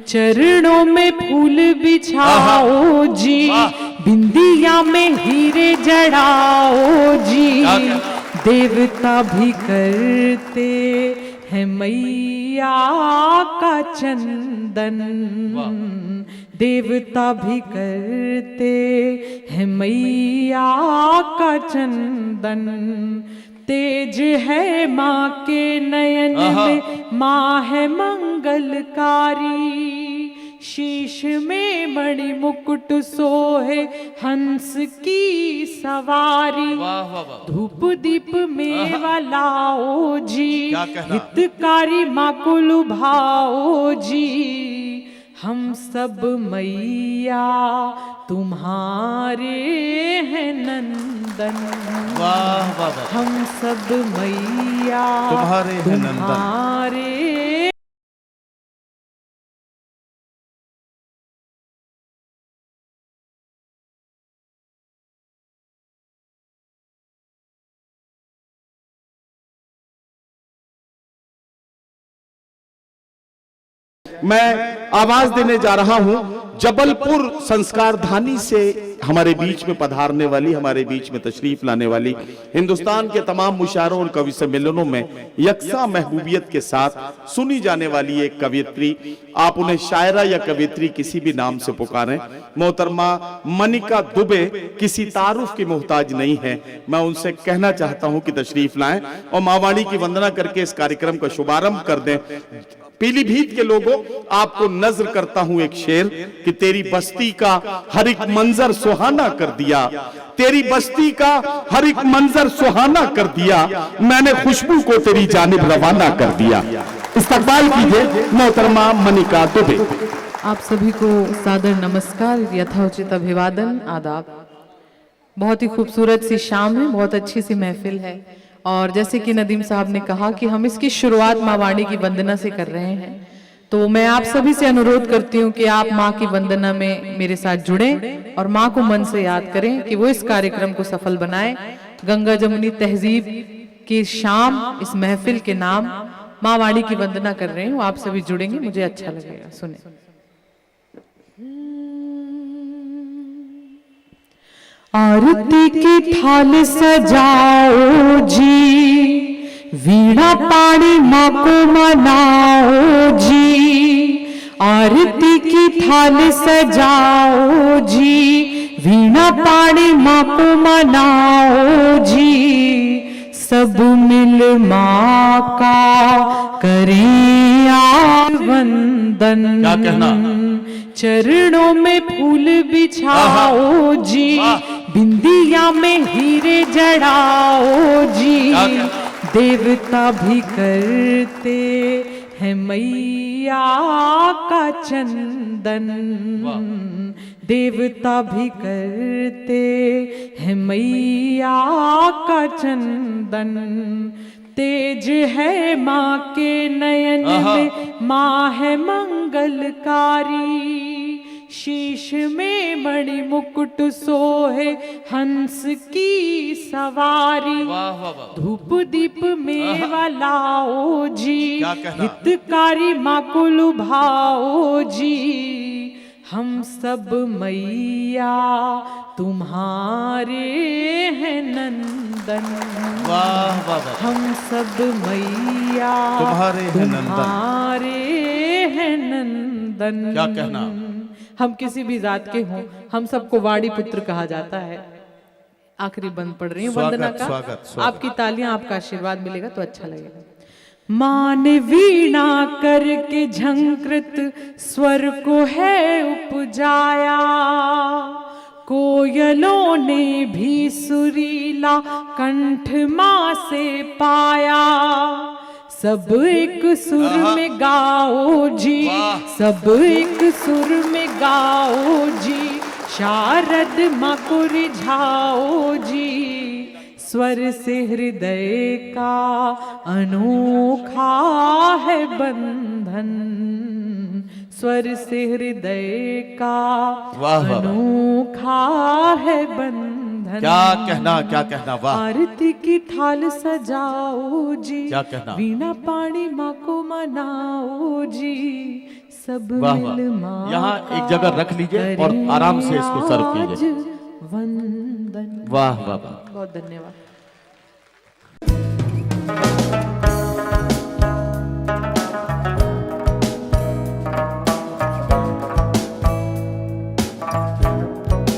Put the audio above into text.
चरणों में फूल बिछाओ जी, बिंदिया में हीरे जड़ाओ जी। देवता भी करते हैं मैया का चंदन, देवता भी करते हैं मैया का चंदन। तेज है माँ के नयन में, माँ है मंगलकारी। शीश में मणि मुकुट सोहे हंस की सवारी। धूप दीप मेवा लाओ जी, हितकारी माँ को लुभाओ जी। हम सब मैया तुम्हारे हैं नंदन, वाह वाह वाह। हम सब मैया तुम्हारे हैं नंदन। तुम्हारे। मैं आवाज देने जा रहा हूं जबलपुर संस्कारधानी से हमारे बीच में पधारने वाली, हमारे बीच में तशरीफ लाने वाली, हिंदुस्तान के तमाम मुशायरों और कवि सम्मेलनों में यकसा महबूबियत के साथ सुनी जाने वाली एक कवियत्री। आप उन्हें शायरा या कवियत्री किसी भी नाम से पुकारें। मोहतरमा मनिका दुबे किसी तारुफ की मोहताज नहीं है। मैं उनसे कहना चाहता हूं कि तशरीफ लाएं और माँ वाणी की वंदना करके इस कार्यक्रम का शुभारंभ कर दें। पीलीभीत के लोगों, आपको नज्र करता हूं एक शेर कि तेरी बस्ती का हर एक मंजर सुहाना कर दिया, तेरी बस्ती का हर एक मंजर सुहाना कर दिया, मैंने खुशबू को तेरी जानिब रवाना कर दिया। इस्तकबाल कीजिए मोहतरमा मनिका दुबे। आप सभी को सादर नमस्कार, यथोचित अभिवादन, आदाब। बहुत ही खूबसूरत सी शाम है, बहुत अच्छी सी महफिल है। और जैसे कि नदीम साहब ने कहा कि हम इसकी शुरुआत माँ वाणी की वंदना से कर रहे हैं, तो मैं आप सभी से अनुरोध करती हूँ कि आप माँ की वंदना में मेरे साथ जुड़ें और माँ को मन से याद करें कि वो इस कार्यक्रम को सफल बनाए। गंगा जमुनी तहजीब की शाम, इस महफिल के नाम माँ वाणी की वंदना कर रहे हूँ। आप सभी जुड़ेंगे, मुझे अच्छा लगेगा। सुने। आरती की थाल सजाओ जी, वीणा पाणी माँ को मनाओ जी। आरती की थाल सजाओ जी, वीणा पाणी माँ को मनाओ जी। सब मिल माँ का करें वंदन। क्या कहना? चरणों में फूल बिछाओ जी, बिंदिया में हीरे जड़ाओ जी। देवता भी करते हैं मैया का चंदन, देवता भी करते हैं मैया का चंदन। तेज है माँ के नयन में, माँ है मंगलकारी। शीश में मणि मुकुट सोहे हंस की सवारी। धूप दीप मेवा लाओ जी, हितकारी माँ को लुभाओ जी। हम सब मैया तुम्हारे हैं नंदन, वाह वाह वाह। हम सब मैया तुम्हारे हैं नंदन, तुम्हारे हैं नंदन। क्या कहना? हम किसी भी जात के हों, हम सबको वाणी पुत्र कहा जाता है। आखिरी बंद पढ़ रही हूँ वंदना का। स्वागत। आपकी तालियां, आपका आशीर्वाद मिलेगा तो अच्छा लगेगा। माँ ने वीणा करके झंकृत स्वर को है उपजाया, कोयलों ने भी सुरीला कंठ माँ से पाया। सब एक सुर में गाओ जी, सब एक सुर में गाओ जी। शारद माँ को रिझाओ जी, स्वर से हृदय का अनोखा है बंधन। स्वर से हृदय का अनोखा है बंधन। क्या कहना, क्या कहना, वाह। आरती की थाल सजाओ जी, क्या कहना? वीणा पाणी माँ को मनाओ जी। सब वाह वाह। मिल माँ यहाँ एक जगह रख लीजिए और करें आराम से इसको सर्व कीजिए। आज वंदन। वाह वाह वाह। बहुत धन्यवाद।